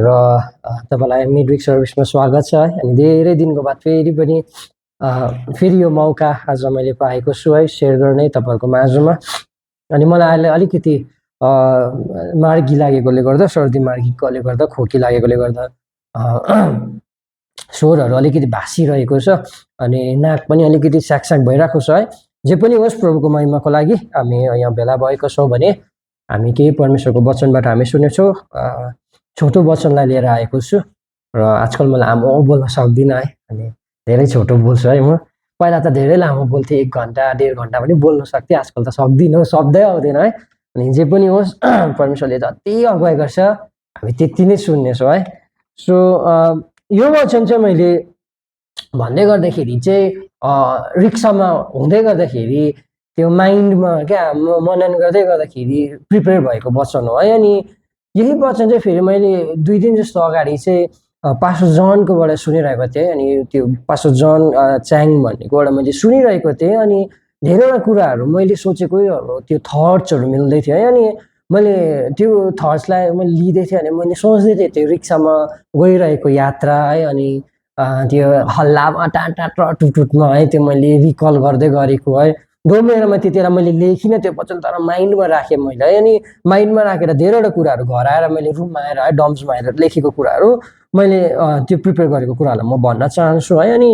तपाईँलाई मिडविक सर्भिसमा स्वागत छ है। अनि धेरै दिनको बाद फेरि पनि फेरि यो मौका आज मैले पाएको छु है सेयर गर्ने तपाईँहरूको माझमा। अनि मलाई अहिले अलिकति मार्गी लागेकोले गर्दा, सर्दी मार्गीकोले गर्दा, खोकी लागेकोले गर्दा स्वरहरू अलिकति भाँसिरहेको छ अनि नाक पनि अलिकति स्याकस्याक भइरहेको छ है। जे पनि होस्, प्रभुको महिमाको लागि हामी यहाँ भेला भएको छौँ भने हामी केही परमेश्वरको वचनबाट हामी सुनेछौँ। छोटो वचनलाई लिएर आएको छु र आजकल म लामो बोल्न सक्दिनँ है। अनि धेरै छोटो बोल्छु है। म पहिला त धेरै लामो बोल्थेँ, 1 घन्टा 1.5 घन्टा पनि बोल्न सक्थेँ। आजकल त सक्दिनँ, शब्दै आउँदैन है। अनि जे पनि होस्, परमेश्वरले जति अगुवाई गर्छ हामी त्यति नै सुन्नेछौँ है। सो यो वचन चाहिँ मैले भन्दै गर्दाखेरि चाहिँ रिक्सामा हुँदै गर्दाखेरि त्यो माइन्डमा क्या मनन गर्दै गर्दाखेरि प्रिपेयर भएको वचन हो है। अनि यही वचन चाहिँ फेरि मैले 2 दिन जस्तो अगाडि चाहिँ पास्टर जनको सुनिरहेको थिएँ। अनि त्यो पास्टर जन च्याङ भन्नेकोबाट मैले सुनिरहेको थिएँ। अनि धेरैवटा कुराहरू मैले सोचेको त्यो थट्सहरू मिल्दै थियो है। अनि मैले त्यो थट्सलाई मैले लिँदै थिएँ अनि मैले सोच्दै थिएँ त्यो रिक्सामा गइरहेको यात्रा है। अनि त्यो हल्लामा टुटुटमा है त्यो मैले रिकल गर्दै गरेको है। डोमेरमा त्यतिखेर मैले लेखिनँ त्यो वचन, तर माइन्डमा राखेँ मैले है। अनि माइन्डमा राखेर धेरैवटा कुराहरू घर आएर मैले रुममा आएर है डम्समा आएर लेखेको कुराहरू मैले त्यो प्रिपेयर गरेको कुराहरूलाई म भन्न चाहन्छु है। अनि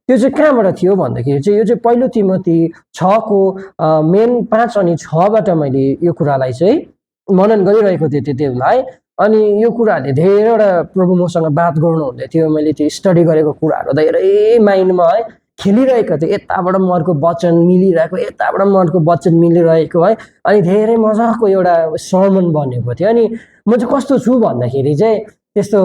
त्यो चाहिँ कहाँबाट थियो भन्दाखेरि चाहिँ यो चाहिँ पहिलो तिमोथी 6को मेन 5 अनि 6बाट मैले यो कुरालाई चाहिँ मनन गरिरहेको थिएँ त्यति बेला है। अनि यो कुराहरूले धेरैवटा प्रभु मसँग बात गर्नु हुँदै थियो। मैले त्यो स्टडी गरेको कुराहरू धेरै माइन्डमा है खेलिरहेको थियो। यताबाट मर्को वचन मिलिरहेको, यताबाट मर्को वचन मिलिरहेको है। अनि धेरै मजाको एउटा सर्मन बनेको थियो। अनि म चाहिँ कस्तो छु भन्दाखेरि चाहिँ त्यस्तो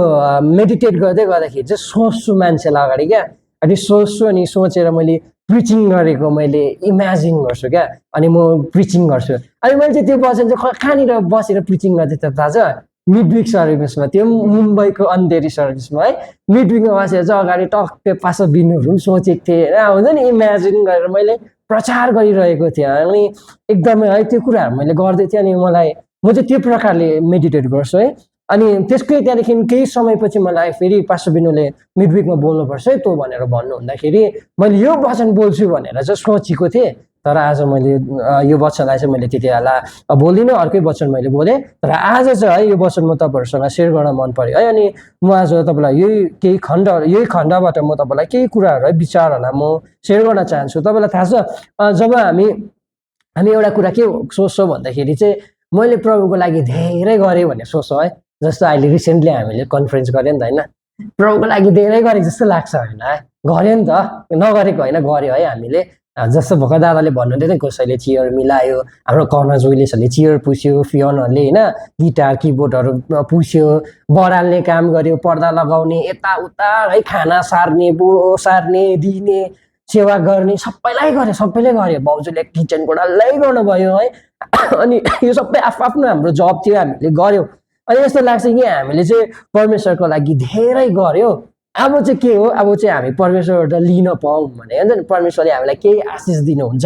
मेडिटेट गर्दै गर्दाखेरि चाहिँ सोच्छु मान्छेलाई अगाडि क्या। अनि सोच्छु अनि सोचेर मैले प्रिचिङ गरेको मैले इमेजिन गर्छु क्या। अनि म प्रिचिङ गर्छु। अनि मैले चाहिँ त्यो वचन चाहिँ कहाँनिर बसेर प्रिचिङ गर्दै थिएँ थाहा छ? मिडविक सर्भिसमा, त्यो मुम्बईको अन्धेरी सर्भिसमा है। मिडविकमा बसेर चाहिँ अगाडि टक्कै पास्टर बिनुहरू सोचेको थिएँ होइन, हुन्छ नि, इमेजिन गरेर मैले प्रचार गरिरहेको थिएँ। अनि एकदमै है त्यो कुराहरू मैले गर्दै थिएँ। अनि म चाहिँ त्यो प्रकारले मेडिटेट गर्छु है। अनि त्यसकै त्यहाँदेखि केही समयपछि मलाई फेरि पास्टर बिनुले मिडविकमा बोल्नुपर्छ है तँ भनेर भन्नु हुँदाखेरि मैले यो वचन बोल्छु भनेर चाहिँ सोचेको थिएँ। तर आज मैले यो वचनलाई चाहिँ मैले त्यति बेला बोलिनँ, अर्कै वचन मैले बोलेँ। तर आज चाहिँ है यो वचन म तपाईँहरूसँग सेयर गर्न मन पर्यो है। अनि म आज तपाईँलाई यही खण्डबाट म तपाईँलाई केही कुराहरू है विचारहरूलाई म सेयर गर्न चाहन्छु। तपाईँलाई थाहा छ जब हामी एउटा कुरा के सोच्छौँ भन्दाखेरि चाहिँ मैले प्रभुको लागि धेरै गरेँ भन्ने सोच्छौँ है। जस्तो अहिले रिसेन्टली हामीले कन्फरेन्स गऱ्यो नि त होइन, प्रभुको लागि धेरै गरेको जस्तो लाग्छ होइन? गऱ्यो नि त, नगरेको होइन, गऱ्यो है हामीले। जस्तो भर्खर दादाले भन्नुहुँदै थियो कसैले चियर मिलायो, हाम्रो कर्मा जोइलेसहरूले चियर पुस्यो, फियनहरूले होइन गिटार किबोर्डहरू पुस्यो, बडाल्ने काम गर्यो, पर्दा लगाउने, यताउता है खाना सार्ने, सार्ने दिने, सेवा गर्ने, सबैले गऱ्यो। बाउजूले किचनको डल्लै गर्नुभयो है। अनि यो सबै आफ्नो हाम्रो जब थियो, हामीले गऱ्यौँ। अनि यस्तो लाग्छ कि हामीले चाहिँ परमेश्वरको लागि धेरै गऱ्यो। अब चाहिँ के हो, अब चाहिँ हामी परमेश्वरबाट लिन पाऊँ भने हुन्छ नि, परमेश्वरले हामीलाई केही आशिष दिनुहुन्छ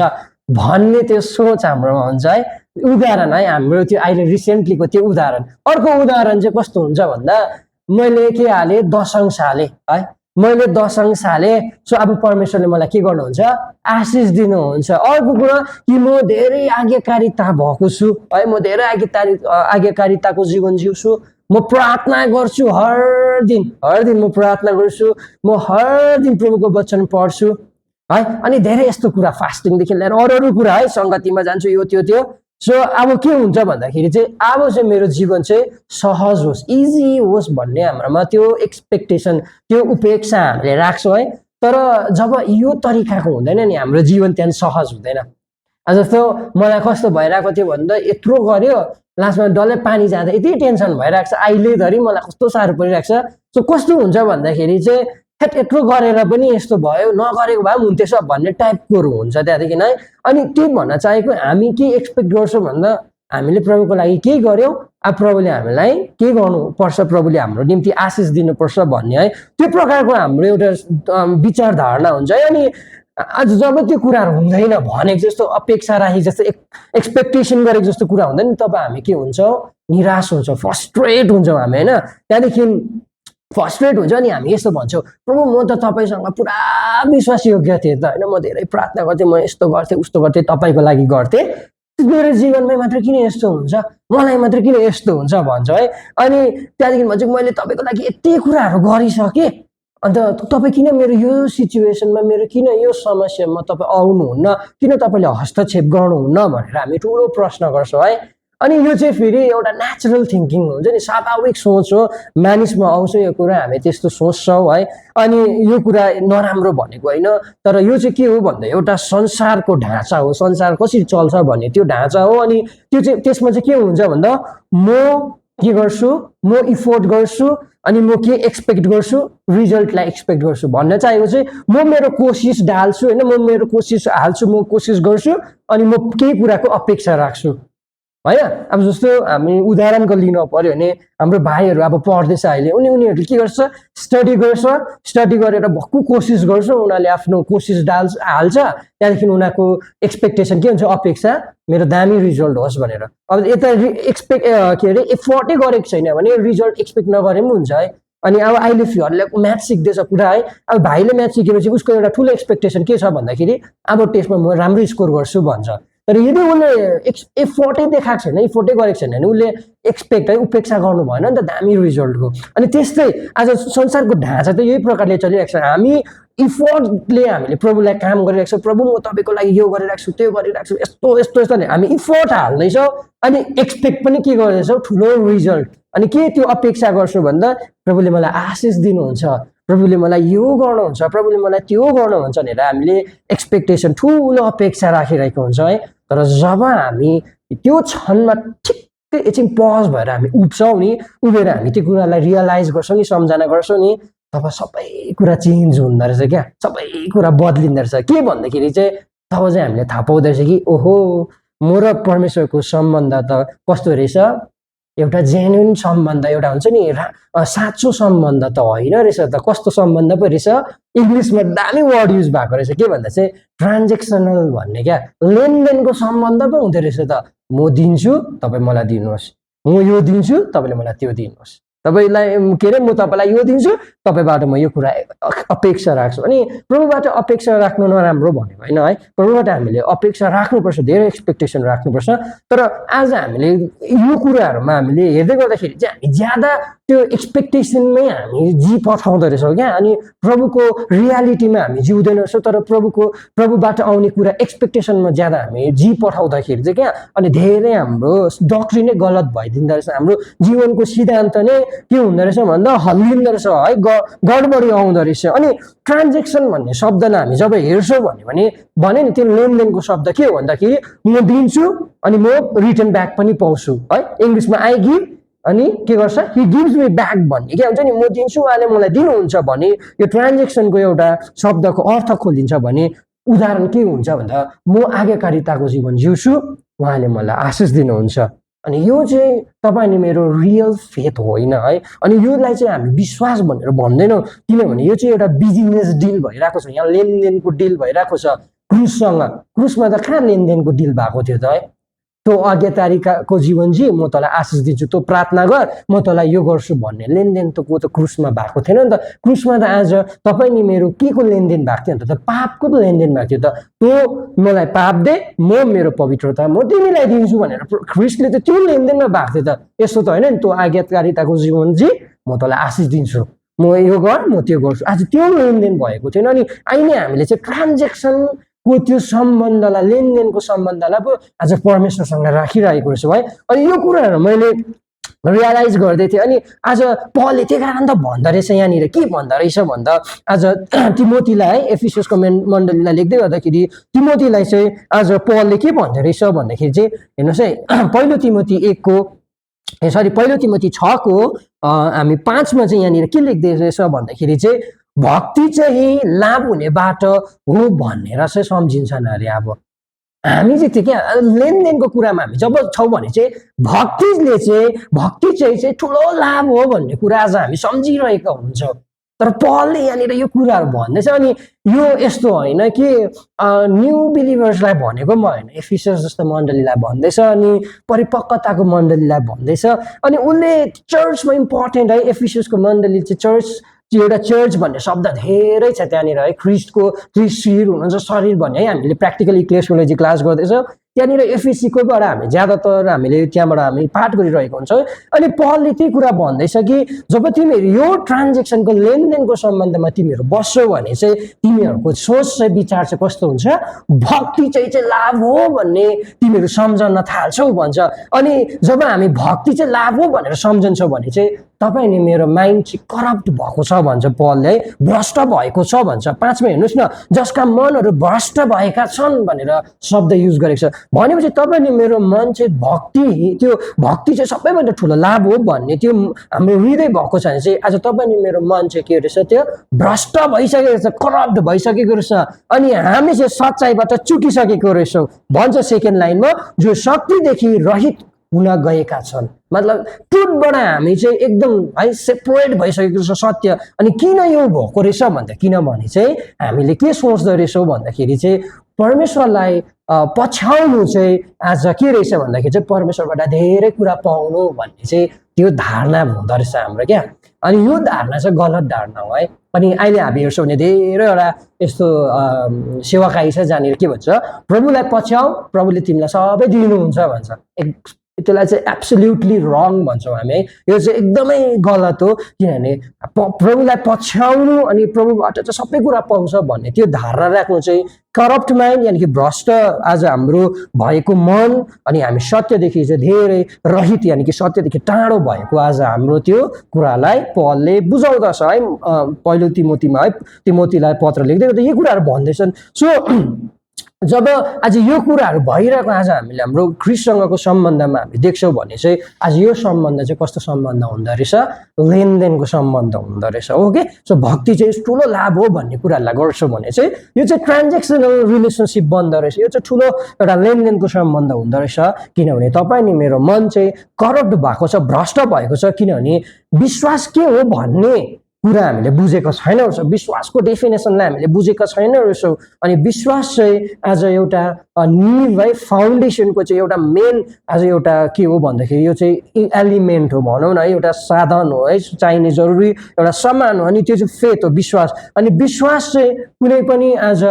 भन्ने त्यो सोच हाम्रोमा हुन्छ है। उदाहरण है हाम्रो त्यो अहिले रिसेन्टलीको त्यो उदाहरण। अर्को उदाहरण चाहिँ कस्तो हुन्छ भन्दा मैले के हालेँ, दशंश हालेँ है। मैले दशंश हालेँ। सो अब परमेश्वरले मलाई के गर्नुहुन्छ, आशिष दिनुहुन्छ। अर्को कुरा कि म धेरै आज्ञाकारिता भएको छु है। म धेरै आज्ञाकारिताको जीवन जिउँछु। म प्रार्थना गर्छु हर दिन म प्रार्थना गर्छु। म हर दिन प्रभुको वचन पढ्छु है। अनि धेरै यस्तो कुरा, फास्टिङदेखि लिएर अरू कुरा है, सङ्गतिमा जान्छु, यो त्यो। सो अब के हुन्छ भन्दाखेरि चाहिँ अब चाहिँ मेरो जीवन चाहिँ सहज होस्, इजी होस् भन्ने हाम्रोमा त्यो एक्सपेक्टेसन, त्यो उपेक्षा हामीले राख्छौँ है। तर जब यो तरिकाको हुँदैन नि हाम्रो जीवन, त्यहाँ सहज हुँदैन। जस्तो मलाई कस्तो भइरहेको थियो भन्दा यत्रो गऱ्यो, लास्टमा डल्लै पानी जाँदा यति टेन्सन भइरहेको छ अहिलेधरि, मलाई कस्तो साह्रो परिरहेको छ। सो कस्तो हुन्छ भन्दाखेरि चाहिँ यत्रो गरेर पनि यस्तो भयो, नगरेको भए पनि हुन्थेछ भन्ने टाइपकोहरू हुन्छ त्यहाँदेखि है। अनि त्यही भन्न चाहेको, हामी के एक्सपेक्ट गर्छौँ भन्दा हामीले प्रभुको लागि केही गऱ्यौँ, अब प्रभुले हामीलाई के गर्नुपर्छ, प्रभुले हाम्रो निम्ति आशिष दिनुपर्छ भन्ने है, त्यो प्रकारको हाम्रो एउटा विचार धारणा हुन्छ है। अनि आज जब त्यो कुराहरू हुँदैन भनेको जस्तो, अपेक्षा राखेको जस्तो, एक्सपेक्टेसन गरेको जस्तो कुरा हुँदैन, तब हामी के हुन्छौँ, निराश हुन्छौँ, फ्रस्ट्रेट हुन्छौँ हामी होइन। त्यहाँदेखि फ्रस्ट्रेट हुन्छ नि हामी यस्तो भन्छौँ प्रभु म त तपाईँसँग पुरा विश्वासयोग्य थिएँ त होइन म धेरै प्रार्थना गर्थेँ म यस्तो गर्थेँ उस्तो गर्थेँ तपाईँको लागि गर्थेँ मेरो जीवनमै मात्र किन यस्तो हुन्छ मलाई मात्र किन यस्तो हुन्छ भन्छ है अनि त्यहाँदेखि भन्छ मैले तपाईँको लागि यति कुराहरू गरिसकेँ अन्त तपाईँ किन मेरो यो सिचुएसनमा मेरो किन यो समस्यामा तपाईँ आउनुहुन्न किन तपाईँले हस्तक्षेप गर्नुहुन्न भनेर हामी ठुलो प्रश्न गर्छौँ है अनि यो चाहिँ फेरि एउटा नेचुरल थिङ्किङ हुन्छ नि स्वाभाविक सोच हो मानिसमा आउँछ यो कुरा हामी त्यस्तो सोच्छौँ है अनि यो कुरा नराम्रो भनेको होइन तर यो चाहिँ के हो भन्दा एउटा संसारको ढाँचा हो संसार कसरी चल्छ भन्ने त्यो ढाँचा हो अनि त्यो चाहिँ त्यसमा चाहिँ के हुन्छ भन्दा म के गर्छु म इफोर्ट गर्छु अनि म के एक्सपेक्ट गर्छु रिजल्टलाई एक्सपेक्ट गर्छु भन्न चाहेको चाहिँ म मेरो कोसिस ढाल्छु होइन म मेरो कोसिस हाल्छु म कोसिस गर्छु अनि म केही कुराको अपेक्षा राख्छु होइन अब जस्तो हामी उदाहरणको लिनु पर्यो भने हाम्रो भाइहरू अब पढ्दैछ अहिले उनीहरूले के गर्छ स्टडी गरेर भक्कु कोसिस गर्छ उनीहरूले आफ्नो कोसिस हाल्छ त्यहाँदेखि उनीहरूको एक्सपेक्टेसन के हुन्छ अपेक्षा मेरो दामी रिजल्ट होस् भनेर अब यता के अरे एफोर्टै गरेको छैन भने रिजल्ट एक्सपेक्ट नगरे पनि हुन्छ है अनि अब अहिले फिहरूले म्याथ सिक्दैछ पुरा है अब भाइले म्याथ सिकेपछि उसको एउटा ठुलो एक्सपेक्टेसन के छ भन्दाखेरि अब टेस्टमा म राम्रो स्कोर गर्छु भन्छ तर यदि उसले एफोर्टै देखाएको छैन एफोर्टै गरेको छैन भने उसले एक्सपेक्ट है उपेक्षा गर्नु भएन नि त दामी रिजल्टको अनि त्यस्तै आज संसारको ढाँचा त यही प्रकारले चलिरहेको छ हामी इफोर्टले हामीले प्रभुलाई काम गरिरहेको छौँ प्रभु म तपाईँको लागि यो गरिरहेको छु त्यो गरिरहेको छु यस्तो यस्तो यस्तो हामी इफोर्ट हाल्दैछौँ अनि एक्सपेक्ट पनि के गर्दैछौँ ठुलो रिजल्ट अनि के त्यो अपेक्षा गर्छु भन्दा प्रभुले मलाई आशिष दिनुहुन्छ प्रभुले मलाई यो गर्नुहुन्छ प्रभुले मलाई त्यो गर्नुहुन्छ भनेर हामीले एक्सपेक्टेसन ठुलो अपेक्षा राखिरहेको हुन्छ है तर जब हामी त्यो क्षणमा ठिक्कै एकछिन पज भएर हामी उब्छौँ नि उभिएर हामी त्यो कुरालाई रियलाइज गर्छौँ नि सम्झना गर्छौँ नि तब सबै कुरा चेन्ज हुँदो रहेछ क्या सबै कुरा बद्लिँदो रहेछ के भन्दाखेरि चाहिँ तब चाहिँ हामीले थाहा पाउँदो रहेछ कि ओहो म र परमेश्वरको सम्बन्ध त कस्तो रहेछ एउटा जेन्युन सम्बन्ध एउटा हुन्छ नि साँचो सम्बन्ध त होइन रहेछ त कस्तो सम्बन्ध पो रहेछ इङ्ग्लिसमा दामी वर्ड युज भएको रहेछ के भन्दा चाहिँ ट्रान्जेक्सनल भन्ने क्या लेनदेनको सम्बन्ध पो हुँदो रहेछ त म दिन्छु तपाईँ मलाई दिनुहोस् म यो दिन्छु तपाईँले मलाई त्यो दिनुहोस् तपाईँलाई के अरे म तपाईँलाई यो दिन्छु तपाईँबाट म यो कुरा अपेक्षा राख्छु अनि प्रभुबाट अपेक्षा राख्नु नराम्रो भनेको होइन है प्रभुबाट हामीले अपेक्षा राख्नुपर्छ धेरै एक्सपेक्टेसन राख्नुपर्छ तर आज हामीले यो कुराहरूमा हामीले हेर्दै गर्दाखेरि चाहिँ हामी ज्यादा त्यो एक्सपेक्टेसनमै हामी पठाउँदो रहेछौँ क्या अनि प्रभुको रियालिटीमा हामी जिउँदैन रहेछौँ तर प्रभुबाट आउने कुरा एक्सपेक्टेसनमा ज्यादा हामी पठाउँदाखेरि चाहिँ क्या अनि धेरै हाम्रो डक्ट्रिनै गलत भइदिँदो रहेछ हाम्रो जीवनको सिद्धान्त नै के हुँदो रहेछ भन्दा हल्लिँदो रहेछ है गडबडी आउँदो रहेछ अनि ट्रान्जेक्सन भन्ने शब्दलाई हामी जब हेर्छौँ भने नि त्यो लेनदेनको शब्द के हो भन्दाखेरि म दिन्छु अनि म रिटर्न ब्याक पनि पाउँछु है इङ्ग्लिसमा आई गिभ अनि के गर्छ हि गिभ्स मी ब्याक भन्ने के हुन्छ नि म दिन्छु उहाँले मलाई दिनुहुन्छ भने यो ट्रान्जेक्सनको एउटा शब्दको अर्थ खोलिन्छ भने उदाहरण के हुन्छ भन्दा म आज्ञाकारिताको जीवन जिउँछु उहाँले मलाई आशिष दिनुहुन्छ अनि यो चाहिँ तपाईँले मेरो रियल फेथ होइन है अनि योलाई चाहिँ हामी विश्वास भनेर भन्दैनौँ किनभने यो चाहिँ एउटा बिजनेस डिल भइरहेको छ यहाँ लेनदेनको डिल भइरहेको छ क्रुसमा त कहाँ लेनदेनको डिल भएको थियो त है त्यो आज्ञाकारिताको जीवन जी म तँलाई आशिष दिन्छु तँ प्रार्थना गर म तँलाई यो गर्छु भन्ने लेनदेन त को त क्रुसमा भएको थिएन नि त क्रुसमा त आज तपाईँ नि मेरो के को लेनदेन भएको थियो नि त पापको त लेनदेन भएको थियो त तँ मलाई पाप दे म मेरो पवित्रता म तिमीलाई दिन्छु भनेर ख्रिस्टले त त्यो लेनदेनमा भएको थियो त यस्तो त होइन नि तँ आज्ञाकारिताको जीवन जी म तँलाई आशिष दिन्छु म यो गर म त्यो गर्छु आज त्यो लेनदेन भएको थिएन अनि अहिले हामीले चाहिँ ट्रान्जेक्सन को त्यो सम्बन्धलाई लेनदेनको सम्बन्धलाई पो आज परमेश्वरसँग राखिरहेको रहेछु है अनि यो कुराहरू मैले रियलाइज गर्दै थिएँ अनि आज पलले त्यही कारण त भन्दो रहेछ यहाँनिर के भन्दो रहेछ भन्दा आज तिमोथीलाई है एफिससको मण्डलीलाई लेख्दै गर्दाखेरि तिमोथीलाई चाहिँ आज पलले के भन्दो रहेछ भन्दाखेरि चाहिँ हेर्नुहोस् है पहिलो तिमोथी 6 को हामी 5 मा चाहिँ यहाँनिर के लेख्दै रहेछ भन्दाखेरि चाहिँ भक्ति चाहिँ लाभ हुने बाटो हो भनेर चाहिँ सम्झिन्छन् अरे अब हामी चाहिँ त्यो क्या लेनदेनको कुरामा हामी जब छौँ भने चाहिँ भक्ति चाहिँ ठुलो लाभ हो भन्ने कुरा आज हामी सम्झिरहेका हुन्छौँ तर पलले यहाँनिर यो कुराहरू भन्दैछ अनि यो यस्तो होइन कि न्यू बिलिभर्सलाई भनेको म होइन एफिसस जस्तो मण्डलीलाई भन्दैछ अनि परिपक्वताको मण्डलीलाई भन्दैछ अनि उसले चर्चमा इम्पोर्टेन्ट है एफिससको मण्डली चाहिँ चर्च एउटा चर्च भन्ने शब्द धेरै छ त्यहाँनिर है ख्रिस्टको शिर हुनुहुन्छ शरीर भन्ने है हामीले प्र्याक्टिकल इक्लेसियोलोजी क्लास गर्दैछौँ त्यहाँनिर एफएसीकोबाट हामी ज्यादातर हामीले त्यहाँबाट हामी पाठ गरिरहेको हुन्छौँ अनि पलले त्यही कुरा भन्दैछ कि जब तिमीहरू यो ट्रान्जेक्सनको लेनदेनको सम्बन्धमा तिमीहरू बस्छौ भने चाहिँ तिमीहरूको सोच चाहिँ विचार चाहिँ कस्तो हुन्छ भक्ति चाहिँ लाभ हो भन्ने तिमीहरू सम्झन थाल्छौ भन्छ अनि जब हामी भक्ति चाहिँ लाभ हो भनेर सम्झन्छौँ भने चाहिँ तपाईँ नि मेरो माइन्ड चाहिँ करप्ट भएको छ भन्छ पलले है भ्रष्ट भएको छ भन्छ 5 मा हेर्नुहोस् न जसका मनहरू भ्रष्ट भएका छन् भनेर शब्द युज गरेको छ भनेपछि तपाईँ नि मेरो मन चाहिँ भक्ति चाहिँ सबैभन्दा ठुलो लाभ हो भन्ने त्यो हाम्रो हृदय भएको छ भने चाहिँ आज तपाईँ नि मेरो मन चाहिँ के रहेछ त्यो भ्रष्ट भइसकेको रहेछ करप्ट भइसकेको रहेछ अनि हामी चाहिँ सच्चाइबाट चुकिसकेको रहेछौँ भन्छ सेकेन्ड लाइनमा जो शक्तिदेखि रहित हुन गएका छन् मतलब ट्रुथबाट हामी चाहिँ एकदम है सेपरेट भइसकेको छ सत्य अनि किन यो भएको रहेछ भन्दा किनभने चाहिँ हामीले के सोच्दो रहेछौँ भन्दाखेरि चाहिँ परमेश्वरलाई पछ्याउनु चाहिँ आज के रहेछ भन्दाखेरि चाहिँ परमेश्वरबाट धेरै कुरा पाउनु भन्ने चाहिँ त्यो धारणा हुँदो रहेछ हाम्रो क्या अनि यो धारणा चाहिँ गलत धारणा हो है अनि अहिले हामी हेर्छौँ भने धेरैवटा यस्तो सेवाकाई छ जहाँनिर के भन्छ प्रभुलाई पछ्याउ प्रभुले तिमीलाई सबै दिनुहुन्छ भन्छ त्यसलाई चाहिँ एब्सोल्युटली रङ भन्छौँ हामी है यो चाहिँ एकदमै गलत हो किनभने प्रभुलाई पछ्याउनु अनि प्रभुबाट चाहिँ सबै कुरा पाउँछ भन्ने त्यो धारणा राख्नु चाहिँ करप्ट माइन्ड यानि कि भ्रष्ट आज हाम्रो भएको मन अनि हामी सत्यदेखि चाहिँ धेरै रहित यानि कि सत्यदेखि टाढो भएको आज हाम्रो त्यो कुरालाई पलले बुझाउँदछ है पहिलो तिमोथीमा है तिमोथीलाई पत्र लेख्दै गर्दा यी कुराहरू भन्दैछन् सो जब आज यो कुराहरू भइरहेको आज हामीले हाम्रो ख्रिस्टसँगको सम्बन्धमा हामी देख्छौँ भने चाहिँ आज यो सम्बन्ध चाहिँ कस्तो सम्बन्ध हुँदो रहेछ लेनदेनको सम्बन्ध हुँदो रहेछ ओके सो भक्ति चाहिँ ठुलो लाभ हो भन्ने कुराहरूलाई गर्छौँ भने चाहिँ यो चाहिँ ट्रान्जेक्सनल रिलेसनसिप बन्दो रहेछ यो चाहिँ ठुलो एउटा लेनदेनको सम्बन्ध हुँदो रहेछ किनभने तपाईँ नि मेरो मन चाहिँ करप्ट भएको छ भ्रष्ट भएको छ किनभने विश्वास के हो भन्ने कुरा हामीले बुझेको छैन रहेछ विश्वासको डेफिनेसनलाई हामीले बुझेका छैन रहेछौँ अनि विश्वास चाहिँ आज एउटा निव है फाउन्डेसनको चाहिँ एउटा मेन आज एउटा के हो भन्दाखेरि यो चाहिँ एलिमेन्ट हो भनौँ न है एउटा साधन हो है चाहिने जरुरी एउटा सामान हो अनि त्यो चाहिँ फेथ हो विश्वास अनि विश्वास चाहिँ कुनै पनि आज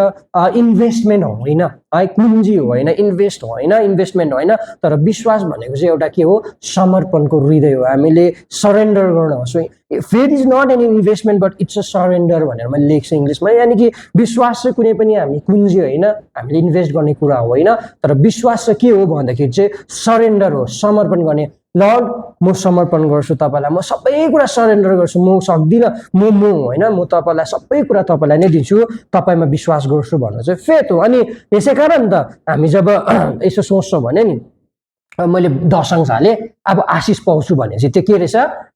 इन्भेस्टमेन्ट होइन है पुँजी होइन इन्भेस्टमेन्ट होइन तर विश्वास भनेको चाहिँ एउटा के हो समर्पणको हृदय हो हामीले सरेन्डर गर्न हो so faith is not an investment but it's a surrender भनेर मैले लेख्छु इङ्ग्लिसमा यानि कि विश्वास चाहिँ कुनै पनि हामी पुँजी होइन हामीले इन्भेस्ट गर्ने कुरा होइन तर विश्वास चाहिँ के हो भन्दाखेरि चाहिँ सरेन्डर हो समर्पण गर्ने लर्ड म समर्पण गर्छु तपाईँलाई म सबै कुरा सरेन्डर गर्छु म सक्दिनँ म होइन म तपाईँलाई सबै कुरा तपाईँलाई नै दिन्छु तपाईँमा विश्वास गर्छु भन्नु चाहिँ फेथ हो अनि यसै कारण त हामी जब यसो सोच्छौँ भने नि मैले दशंश हालेँ अब आशिष पाउँछु भने चाहिँ त्यो के रहेछ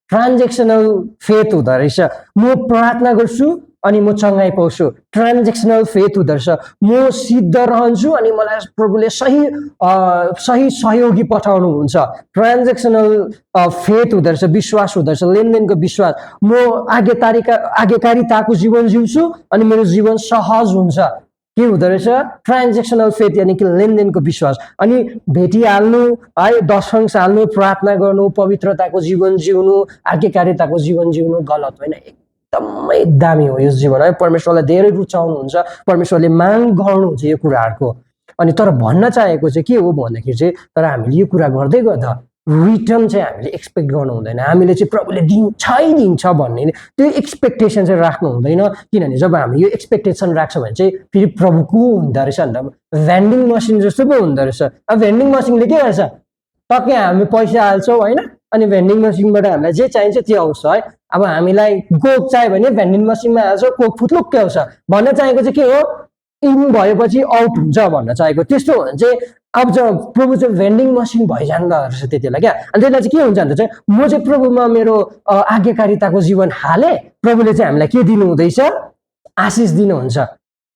ट्रान्जेक्सनल फेथ हुँदो रहेछ म प्रार्थना गर्छु अनि म चङ्गाइ पाउँछु ट्रान्जेक्सनल फेथ हुँदो रहेछ म सिद्ध रहन्छु अनि मलाई प्रभुले सही सहयोगी पठाउनुहुन्छ ट्रान्जेक्सनल फेथ हुँदो रहेछ विश्वास हुँदो रहेछ लेनदेनको विश्वास म आज्ञाकारिताको जीवन जिउँछु अनि मेरो जीवन सहज हुन्छ के हुँदो रहेछ ट्रान्जेक्सनल फेथ यानि कि लेनदेनको विश्वास अनि भेटिहाल्नु है दशंश हाल्नु प्रार्थना गर्नु पवित्रताको जीवन जिउनु आज्ञाकारिताको जीवन जिउनु गलत होइन एकदमै दामी हो यो जीवन है परमेश्वरलाई धेरै रुचाउनुहुन्छ परमेश्वरले माग गर्नुहुन्छ यो कुराहरूको अनि तर भन्न चाहेको चाहिँ के हो भन्दाखेरि चाहिँ तर हामीले यो कुरा गर्दै गर्दा रिटर्न चाहिँ हामीले एक्सपेक्ट गर्नु हुँदैन हामीले चाहिँ प्रभुले दिन्छ भन्ने त्यो एक्सपेक्टेसन चाहिँ राख्नु हुँदैन किनभने जब हामी यो एक्सपेक्टेसन राख्छौँ भने चाहिँ फेरि प्रभुको हुँदो रहेछ नि त भेन्डिङ मसिन जस्तो पो हुँदो रहेछ अब भेन्डिङ मसिनले के गर्छ टक्कै हामी पैसा हाल्छौँ होइन अनि भेन्डिङ मसिनबाट हामीलाई जे चाहिन्छ त्यो आउँछ है अब हामीलाई कोक चाहियो भने भेन्डिङ मसिनमा हाल्छौँ कोक फुत्लुक्कै आउँछ भन्न चाहेको चाहिँ के हो इन भएपछि आउट हुन्छ भन्न चाहेको त्यस्तो हो भने चाहिँ अब जब प्रभु चाहिँ भेन्डिङ मसिन भइजाँदो रहेछ त्यति बेला क्या अनि त्यसलाई चाहिँ के हुन्छ भने चाहिँ म चाहिँ प्रभुमा मेरो आज्ञाकारिताको जीवन हालेँ प्रभुले चाहिँ हामीलाई के दिनु हुँदैछ आशिष दिनुहुन्छ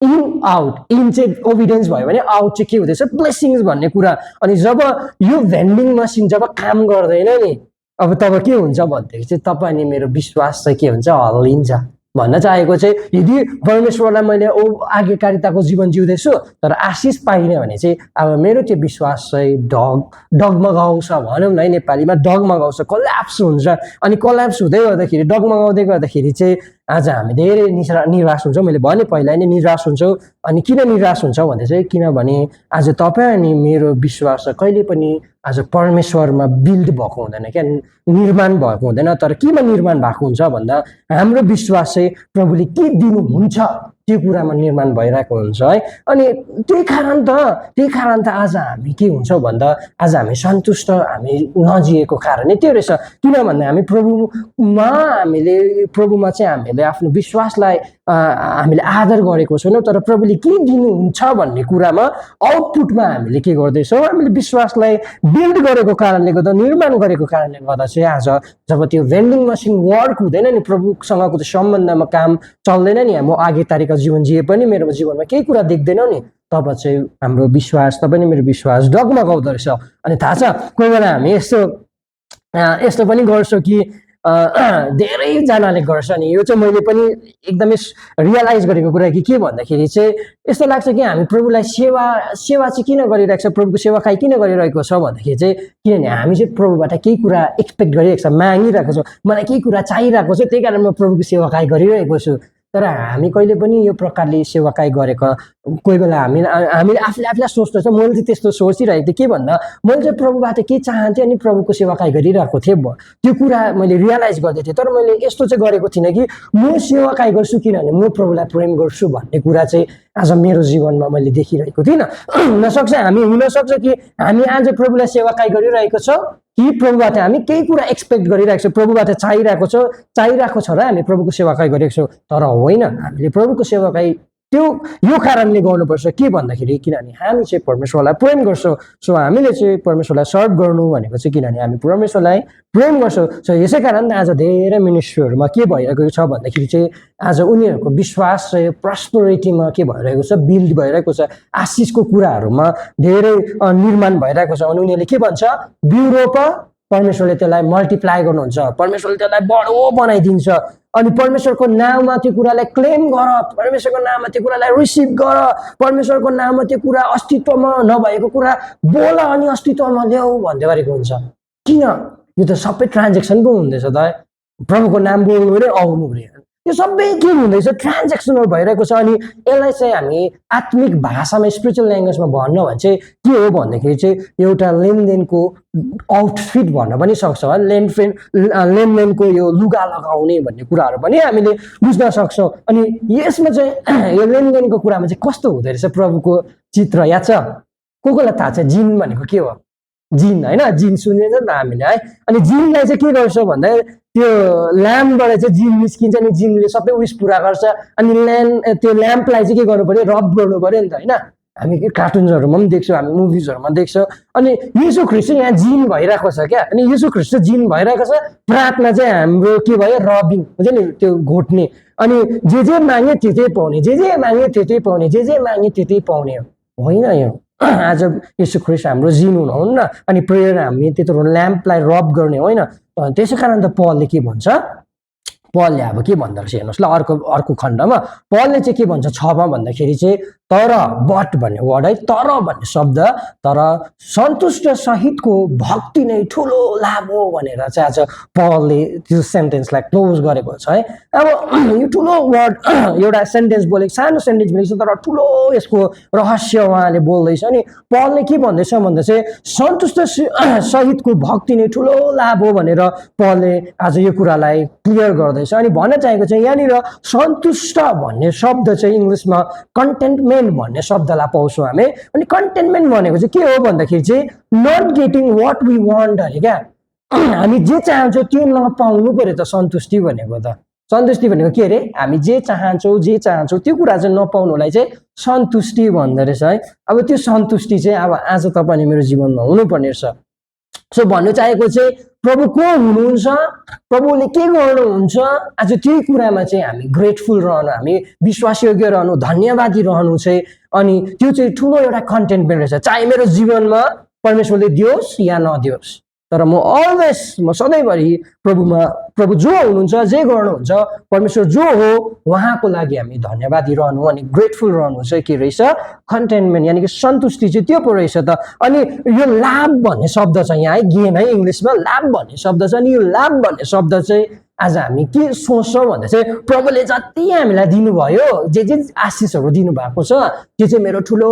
इन आउट इन चाहिँ ओबिडियन्स भयो भने आउट चाहिँ के हुँदैछ ब्लेसिङ्स भन्ने कुरा अनि जब यो भेन्डिङ मसिन जब काम गर्दैन नि अब तब के हुन्छ भन्दाखेरि चाहिँ तपाईँ नि मेरो विश्वास चाहिँ के हुन्छ हल्लिन्छ भन्न चाहेको चाहिँ यदि परमेश्वरलाई मैले आज्ञाकारिताको जीवन जिउँदैछु तर आशिष पाइनँ भने चाहिँ अब मेरो त्यो विश्वास चाहिँ डगमगाउँछ भनौँ न है, नेपालीमा डगमगाउँछ, कोल्याप्स हुन्छ। अनि कोल्याप्स हुँदै गर्दाखेरि डगमगाउँदै गर्दाखेरि चाहिँ आज हामी धेरै निराश हुन्छौँ। मैले भने पहिला नै निराश हुन्छौँ। अनि किन निराश हुन्छौँ भन्दा चाहिँ किनभने आज तपाईँ अनि मेरो विश्वास कहिले पनि आज परमेश्वरमा बिल्ड भएको हुँदैन क्या, निर्माण भएको हुँदैन। तर केमा निर्माण भएको हुन्छ भन्दा हाम्रो विश्वास चाहिँ प्रभुले के दिनुहुन्छ त्यो कुरामा निर्माण भइरहेको हुन्छ है। अनि त्यही कारण त आज हामी के हुन्छौँ भन्दा आज हामी सन्तुष्ट हामी नजिएको कारण नै त्यो रहेछ। किन भन्दा हामी प्रभुमा चाहिँ हामीले आफ्नो विश्वासलाई हामीले आदर गरेको छैनौँ। तर प्रभुले के दिनुहुन्छ भन्ने कुरामा आउटपुटमा हामीले के गर्दैछौँ, हामीले विश्वासलाई बिल्ड गरेको कारणले गर्दा, निर्माण गरेको कारणले गर्दा चाहिँ आज जब त्यो भेन्डिङ मसिन वर्क हुँदैन नि, प्रभुसँगको त्यो सम्बन्धमा काम चल्दैन नि, म आगे तारिकको जीवन जिए पनि मेरो जीवनमा केही कुरा देख्दैनौ नि, तब चाहिँ हाम्रो विश्वास, तपाईँ मेरो विश्वास डगमगाउँदो रहेछ। अनि थाहा छ कोही बेला हामी यस्तो पनि गर्छौँ कि धेरैजनाले गर्छ नि, यो चाहिँ मैले पनि एकदमै रियलाइज गरेको कुरा के भन्दाखेरि चाहिँ यस्तो लाग्छ कि हामी प्रभुलाई सेवा चाहिँ किन गरिरहेको छ, प्रभुको सेवाकाई किन गरिरहेको छ भन्दाखेरि चाहिँ किनभने हामी चाहिँ प्रभुबाट केही कुरा एक्सपेक्ट गरिरहेको छ, मागिरहेको छौँ, मलाई केही कुरा चाहिरहेको छ, त्यही कारण म प्रभुको सेवाकाई गरिरहेको छु। तर हामी कहिले पनि यो प्रकारले सेवाकाई गरेको कोही बेला हामीले आफूले सोच्दछ। मैले चाहिँ त्यस्तो सोचिरहेको थिएँ के भन्दा मैले चाहिँ प्रभुबाट के चाहन्थेँ अनि प्रभुको सेवाकाई गरिरहेको थिएँ, त्यो कुरा मैले रियलाइज गर्दै थिएँ। तर मैले यस्तो चाहिँ गरेको थिइनँ कि म सेवाकाई गर्छु किनभने म प्रभुलाई प्रेम गर्छु भन्ने कुरा चाहिँ आज मेरो जीवनमा मैले देखिरहेको थिइनँ। हुनसक्छ कि हामी आज प्रभुलाई सेवाकाई गरिरहेको छौँ कि प्रभुबाट हामी केही कुरा एक्सपेक्ट गरिरहेको छौँ, प्रभुबाट चाहिरहेको छ र हामी प्रभुको सेवाकाई गरेको छौँ। तर होइन, हामीले प्रभुको सेवाकाई यो कारणले गर्नुपर्छ के भन्दाखेरि किनभने हामी चाहिँ परमेश्वरलाई प्रेम गर्छौँ। सो हामीले चाहिँ परमेश्वरलाई सर्भ गर्नु भनेको चाहिँ किनभने हामी परमेश्वरलाई प्रेम गर्छौँ। सो यसै कारण आज धेरै मिनिस्ट्रीहरूमा के भइरहेको छ भन्दाखेरि चाहिँ आज उनीहरूको विश्वास चाहिँ प्रस्पेरिटीमा के भइरहेको छ, बिल्ड भइरहेको छ, आशिषको कुराहरूमा धेरै निर्माण भइरहेको छ। अनि उनीहरूले के भन्छ, बिउ रोप, परमेश्वरले त्यसलाई मल्टिप्लाई गर्नुहुन्छ, परमेश्वरले त्यसलाई बडो बनाइदिन्छ। अनि परमेश्वरको नाममा त्यो कुरालाई क्लेम गर, परमेश्वरको नाममा त्यो कुरालाई रिसिभ गर, परमेश्वरको नाममा त्यो कुरा अस्तित्वमा नभएको कुरा बोल अनि अस्तित्वमा ल्याऊ भन्दै गरेको हुन्छ। किन? यो त सबै ट्रान्जेक्सन पो हुँदैछ त, प्रभुको नाम बोल्नु रे आउनु रे, यो सबै के हुँदैछ, ट्रान्जेक्सनल भइरहेको छ। अनि यसलाई चाहिँ हामी आत्मिक भाषामा स्पिरिचुअल ल्याङ्ग्वेजमा भन्न भने चाहिँ के हो भन्दाखेरि चाहिँ एउटा लेनदेनको आउटफिट भन्न पनि सक्छौँ है, लेनदेनको यो लुगा लगाउने भन्ने कुराहरू पनि हामीले बुझ्न सक्छौँ। अनि यसमा चाहिँ यो लेनदेनको कुरामा चाहिँ कस्तो हुँदो रहेछ प्रभुको चित्र याद छ? कोलाई थाहा छ जिन भनेको के हो? जिन होइन, जिन सुनेछ नि त हामीले है। अनि जिनलाई चाहिँ के गर्छ भन्दा त्यो ल्याम्पबाट चाहिँ जिन निस्किन्छ नि, जिनले सबै उइस पुरा गर्छ। अनि त्यो ल्याम्पलाई चाहिँ के गर्नु पर्यो, रब गर्नु पर्यो नि त होइन। हामी कार्टुन्सहरूमा पनि देख्छौँ, हामी मुभिजहरूमा देख्छौँ। अनि यीशु ख्रीष्ट यहाँ जिन भइरहेको छ क्या। अनि यीशु ख्रीष्ट जिन भइरहेको छ, प्रार्थना चाहिँ हाम्रो के भयो, रबिङ हुन्छ नि, त्यो घोट्ने। अनि जे माग्यो त्यतै पाउने, जे माग्यो त्यतै पाउने, जे माग्यो त्यतै पाउने होइन। यो आज यीशु ख्रीष्ट हाम्रो जिन हुनुहुन्न। अनि प्रेयर हामी त्यत्रो ल्याम्पलाई रब गर्ने होइन। त्यसै कारण त पलले के भन्छ, पलले अब के भन्दो रहेछ हेर्नुहोस् ल, अर्को खण्डमा पलले चाहिँ के भन्छ 6मा भन्दाखेरि चाहिँ तर बट भन्ने वर्ड है, तर भन्ने शब्द, तर सन्तुष्ट सहितको भक्ति नै ठुलो लाभ हो भनेर चाहिँ आज पलले त्यो सेन्टेन्सलाई क्लोज गरेको छ है। अब यो ठुलो वर्ड एउटा सेन्टेन्स बोलेको, सानो सेन्टेन्स बोलेको छ, तर ठुलो यसको रहस्य उहाँले बोल्दैछ। अनि पलले के भन्दैछ भन्दा चाहिँ सन्तुष्ट सहितको भक्ति नै ठुलो लाभ हो भनेर पलले आज यो कुरालाई क्लियर गर्दैछ। अनि भन्न चाहेको चाहिँ यहाँनिर सन्तुष्ट भन्ने शब्द चाहिँ इङ्ग्लिसमा कन्टेन्टमेन्ट भन्ने शब्दलाई पाउँछौँ हामी। अनि कन्टेन्टमेन्ट भनेको चाहिँ के हो भन्दाखेरि चाहिँ not getting what we want अरे क्या, हामी जे चाहन्छौँ त्यो नपाउनु पर्यो त सन्तुष्टि भनेको त। सन्तुष्टि भनेको के अरे, हामी जे चाहन्छौँ त्यो कुरा चाहिँ नपाउनुलाई चाहिँ सन्तुष्टि भन्दो रहेछ है। अब त्यो सन्तुष्टि चाहिँ अब आज तपाईँ मेरो जीवनमा हुनुपर्ने रहेछ। सो भन्नु चाहेको चाहिँ प्रभु को हुनुहुन्छ, प्रभुले के गर्नुहुन्छ, आज त्यही कुरामा चाहिँ हामी ग्रेटफुल रहनु, हामी विश्वासयोग्य रहनु, धन्यवादी रहनु चाहिँ। अनि त्यो चाहिँ ठुलो एउटा कन्टेन्टमेन्ट रहेछ। चाहे मेरो जीवनमा परमेश्वरले दियोस् या नदियोस्, तर म अलवेज म सधैँभरि प्रभु जो हुनुहुन्छ जे गर्नुहुन्छ परमेश्वर जो हो उहाँको लागि हामी धन्यवादी रहनु अनि ग्रेटफुल रहनु चाहिँ के रहेछ कन्टेन्टमेन्ट यानि कि सन्तुष्टि चाहिँ त्यो पो रहेछ त। अनि यो लाभ भन्ने शब्द छ यहाँ है, गेन है इङ्ग्लिसमा लाभ भन्ने शब्द छ। अनि यो लाभ भन्ने शब्द चाहिँ आज हामी के सोच्छौँ भन्दा चाहिँ प्रभुले जति हामीलाई दिनुभयो जे आशिषहरू दिनुभएको छ त्यो चाहिँ मेरो ठुलो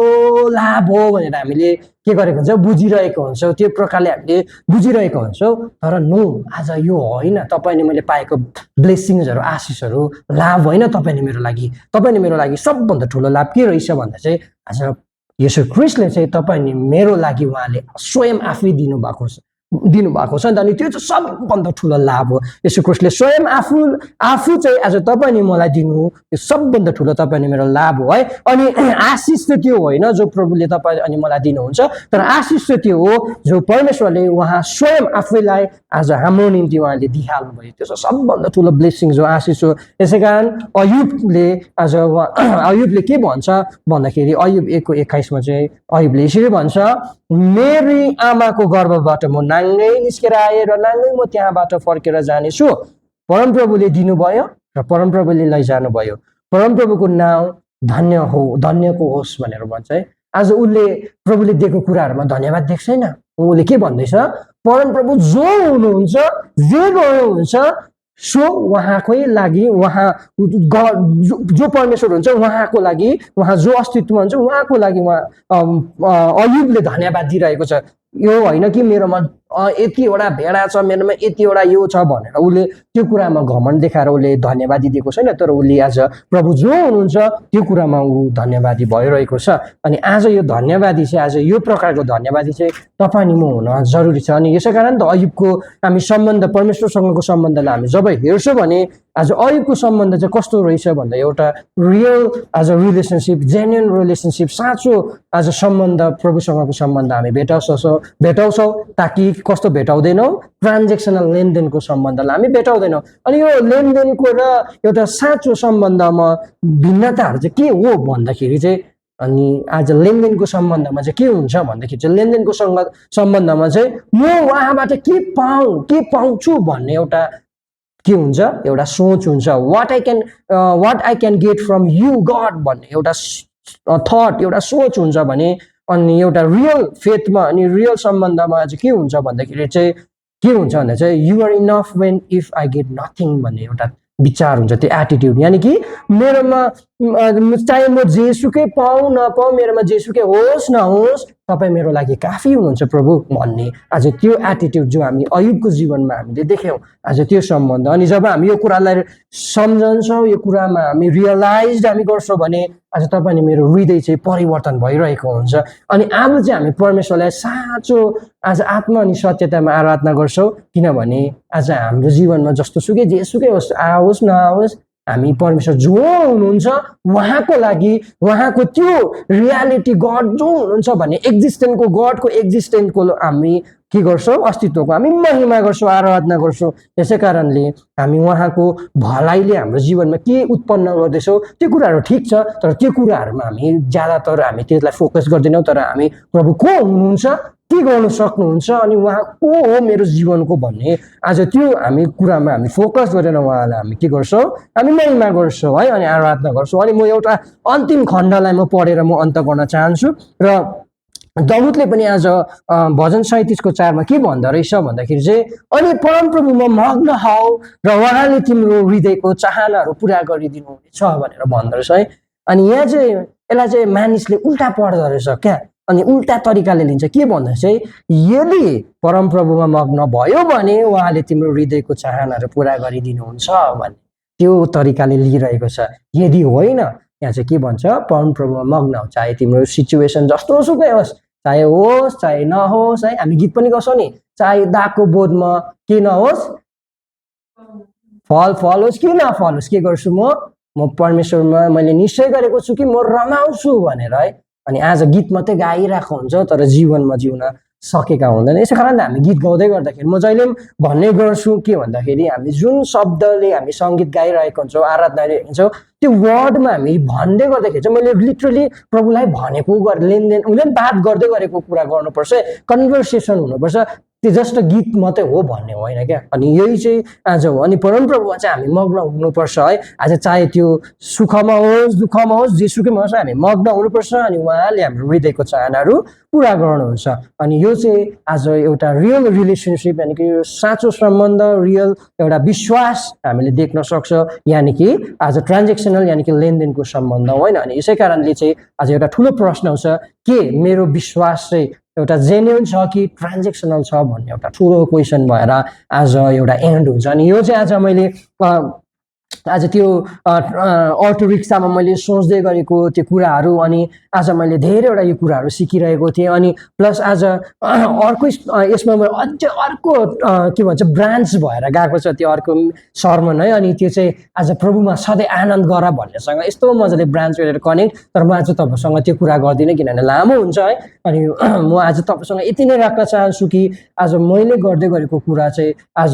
लाभ हो भनेर हामीले के गरेको हुन्छ बुझिरहेको हुन्छौँ, त्यो प्रकारले हामीले बुझिरहेको हुन्छौँ। तर नो, आज यो होइन तपाईँले मैले पाएको ब्लेसिङ्सहरू आशिषहरू लाभ होइन तपाईँले मेरो लागि सबभन्दा ठुलो लाभ के रहेछ भन्दा चाहिँ आज येशू ख्रीष्टले चाहिँ तपाईँ मेरो लागि उहाँले स्वयं आफै दिनुभएको छ नि त। अनि त्यो चाहिँ सबभन्दा ठुलो लाभ हो। येशू ख्रीष्टले स्वयं आफू चाहिँ आज तपाईँ नि मलाई दिनु यो सबभन्दा ठुलो तपाईँ मेरो लाभ हो है। अनि आशिष त त्यो होइन जो प्रभुले तपाईँ अनि मलाई दिनुहुन्छ, तर आशिष त त्यो हो जो परमेश्वरले उहाँ स्वयं आफैलाई आज हाम्रो निम्ति उहाँले दिइहाल्नु भयो, त्यो चाहिँ सबभन्दा ठुलो ब्लेसिङ जो आशिष हो। यसै कारण अयुबले के भन्छ भन्दाखेरि अयुब 1:21 चाहिँ अयुबले यसरी भन्छ, मेरी आमाको गर्भबाट म नाङ्गै निस्केर आएँ र नाङ्गै म त्यहाँबाट फर्केर जानेछु। परमप्रभुले दिनुभयो र परमप्रभुले लैजानुभयो, परमप्रभुको नाउँ धन्यको होस् भनेर भन्छ है। आज उसले प्रभुले दिएको कुराहरूमा धन्यवाद देख्छ छैन, उसले के भन्दैछ परमप्रभु जो हुनुहुन्छ जे गर्नुहुन्छ सो उहाँकै लागि, उहाँ जो परमेश्वर हुन्छ उहाँको लागि, उहाँ जो अस्तित्व हुन्छ उहाँको लागि उहाँ अयुबले धन्यवाद दिइरहेको छ। यो होइन कि मेरोमा यतिवटा भेडा छ, मेरोमा यतिवटा यो छ भनेर उसले त्यो कुरामा घमण्ड देखाएर उसले धन्यवादी दिएको छैन, तर उसले आज प्रभु जो हुनुहुन्छ त्यो कुरामा ऊ धन्यवादी भइरहेको छ। अनि आज यो धन्यवादी चाहिँ आज यो प्रकारको धन्यवादी चाहिँ तपाईँ नि म हुन जरुरी छ। अनि यसै कारण त अयुबको हामी सम्बन्ध परमेश्वरसँगको सम्बन्धलाई हामी जब हेर्छौँ भने आज अयुबको सम्बन्ध चाहिँ कस्तो रहेछ भन्दा एउटा रियल आज रिलेसनसिप, जेन्युन रिलेसनसिप, साँचो आज सम्बन्ध प्रभुसँगको सम्बन्ध हामी भेटाउँछौँ। ताकि कस्तो भेटाउँदैनौँ ट्रान्जेक्सनल लेनदेनको सम्बन्धलाई हामी भेटाउँदैनौँ। अनि यो लेनदेनको र एउटा साँचो सम्बन्धमा भिन्नताहरू चाहिँ के हो भन्दाखेरि चाहिँ अनि आज लेनदेनको सम्बन्धमा चाहिँ के हुन्छ भन्दाखेरि चाहिँ लेनदेनको सम्बन्धमा चाहिँ म उहाँबाट के पाउँछु भन्ने एउटा के हुन्छ एउटा सोच हुन्छ, what I can get from you god भन्ने एउटा थट एउटा सोच हुन्छ भने अनि एउटा रियल फेथमा अनि रियल सम्बन्धमा चाहिँ के हुन्छ भन्दाखेरि चाहिँ के हुन्छ भन्दा चाहिँ you are enough when if I get nothing भन्ने एउटा विचार हुन्छ, त्यो एटिट्युड। यानि कि मेरोमा चाहे म जेसुकै पाऊँ नपाऊँ, मेरोमा जेसुकै होस् नहोस् तपाईँ मेरो लागि काफी हुनुहुन्छ प्रभु भन्ने आज त्यो एटिट्युड जो हामी अयुबको जीवनमा हामीले देख्यौँ आज त्यो सम्बन्ध। अनि जब हामी यो कुरालाई सम्झन्छौँ, यो कुरामा हामी रियलाइज हामी गर्छौँ भने आज तपाईँले मेरो हृदय चाहिँ परिवर्तन भइरहेको हुन्छ। अनि आज चाहिँ हामी परमेश्वरलाई साँचो आज आत्मा अनि सत्यतामा आराधना गर्छौँ, किनभने आज हाम्रो जीवनमा जस्तो सुकै जेसुकै होस् आओस् नआओस् हामी परमेश्वर जो हुनुहुन्छ उहाँको लागि, उहाँको त्यो रियालिटी गड जो हुनुहुन्छ भन्ने एक्जिस्टेन्टको गडको एक्जिस्टेन्टको हामी के गर्छौँ अस्तित्वको हामी महिमा गर्छौँ, आराधना गर्छौँ। यसै कारणले हामी उहाँको भलाइले हाम्रो जीवनमा के उत्पन्न गर्दैछौँ त्यो कुराहरू ठिक छ, तर त्यो कुराहरूमा हामी ज्यादातर हामी त्यसलाई फोकस गर्दैनौँ। तर हामी प्रभु को हुनुहुन्छ, के गर्नु सक्नुहुन्छ अनि उहाँ को हो मेरो जीवनको भन्ने आज त्यो हामी कुरामा हामी फोकस गरेर उहाँलाई हामी के गर्छौँ हामी महिमा गर्छौँ है अनि आराधना गर्छौँ। अनि म एउटा अन्तिम खण्डलाई म पढेर म अन्त गर्न चाहन्छु। र दाउदले पनि आज भजन 37:4 के भन्दो रहेछ भन्दाखेरि चाहिँ अनि परमप्रभुमा मग्न हौ र उहाँले तिम्रो हृदयको चाहनाहरू पुरा गरिदिनु हुनेछ भनेर भन्दो रहेछ है। अनि यहाँ चाहिँ यसलाई चाहिँ मानिसले उल्टा पढ्दो रहेछ क्या, अनि उल्टा तरिकाले लिन्छ के भन्दा चाहिँ यदि परमप्रभुमा मग्न भयो भने उहाँले तिम्रो हृदयको चाहनाहरू पुरा गरिदिनुहुन्छ भन्ने त्यो तरिकाले लिइरहेको छ। यदि होइन, यहाँ चाहिँ के भन्छ परमप्रभुमा मग्न हो, चाहे तिम्रो सिचुएसन जस्तो सुकै होस्, चाहे होस् चाहे नहोस् है। हामी गीत पनि गर्छौँ नि, चाहे दागको बोधमा के नहोस् फल होस् कि नफल होस् के गर्छु म परमेश्वरमा मैले निश्चय गरेको छु कि म रमाउँछु भनेर है। अनि आज गीत मात्रै गाइरहेको हुन्छ तर जीवनमा जिउन सकेका हुँदैन। यसै कारण हामी गीत गाउँदै गर्दाखेरि म जहिले पनि भन्ने गर्छु के भन्दाखेरि हामी जुन शब्दले हामी सङ्गीत गाइरहेको हुन्छौँ आराधना हुन्छौँ त्यो वर्डमा हामी भन्दै गर्दाखेरि चाहिँ मैले लिटरली प्रभुलाई भनेको लेनदेन हुँदैन, बात गर्दै गरेको कुरा गर्नुपर्छ, कन्भर्सेसन हुनुपर्छ। त्यो जस्ट गीत मात्रै हो भन्ने होइन क्या। अनि यही चाहिँ आज हो। अनि परमप्रभुमा चाहिँ हामी मग्न हुनुपर्छ है। आज चाहे त्यो सुखमा होस् दुःखमा होस् जेसुकैमा होस् हामी मग्न हुनुपर्छ। अनि उहाँले हाम्रो हृदयको चाहनाहरू पुरा गर्नुहुन्छ। अनि यो चाहिँ आज एउटा रियल रिलेसनसिप यानि कि साँचो सम्बन्ध, रियल एउटा विश्वास हामीले देख्न सक्छ, यानि कि आज ट्रान्जेक्सनल यानि कि लेनदेनको सम्बन्ध होइन। अनि यसै कारणले चाहिँ आज एउटा ठुलो प्रश्न आउँछ के मेरो विश्वास चाहिँ एउटा जेन्युन छ कि ट्रान्जेक्सनल छ भन्ने एउटा ठुलो क्वेसन भएर आज एउटा एन्ड हुन्छ। अनि यो चाहिँ आज मैले आज त्यो अटो रिक्सामा मैले सोच्दै गरेको त्यो कुराहरू, अनि आज मैले धेरैवटा यो कुराहरू सिकिरहेको थिएँ। अनि प्लस आज अर्को यसमा मैले अझै अर्को के भन्छ ब्रान्च भएर गएको छ त्यो अर्को सर्मन है। अनि त्यो चाहिँ आज प्रभुमा सधैँ आनन्द गर भन्नेसँग यस्तो मजाले ब्रान्च गरेर कनेक्ट। तर म आज तपाईँसँग त्यो कुरा गर्दिनँ किनभने लामो हुन्छ है। अनि म आज तपाईँसँग यति नै राख्न चाहन्छु कि आज मैले गर्दै गरेको कुरा चाहिँ आज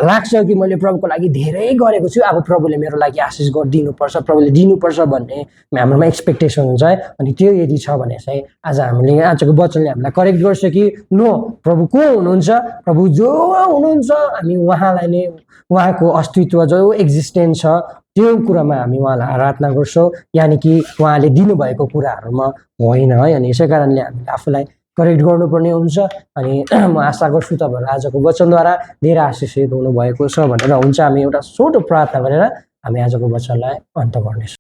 लाग्छ कि मैले प्रभुको लागि धेरै गरेको छु, अब प्रभुले मेरो लागि आशिष दिनुपर्छ, प्रभुले दिनुपर्छ भन्ने हाम्रोमा एक्सपेक्टेसन हुन्छ है। अनि त्यो यदि छ भने चाहिँ आज हामीले आजको वचनले हामीलाई करेक्ट गर्छ कि नो, प्रभु को हुनुहुन्छ, प्रभु जो हुनुहुन्छ हामी उहाँलाई नै, उहाँको अस्तित्व जो एक्जिस्टेन्स छ त्यो कुरामा हामी उहाँलाई आराधना गर्छौँ, यानि कि उहाँले दिनुभएको कुराहरूमा होइन है। अनि यसै कारणले हामीले आफूलाई करेक्ट गर्नुपर्ने हुन्छ। अनि म आशा गर्छु तपाईँहरू आजको वचनद्वारा धेरै आशिषित हुनुभएको छ भनेर हुन्छ। हामी एउटा छोटो प्रार्थना गरेर हामी आजको वचनलाई अन्त गर्नेछौँ।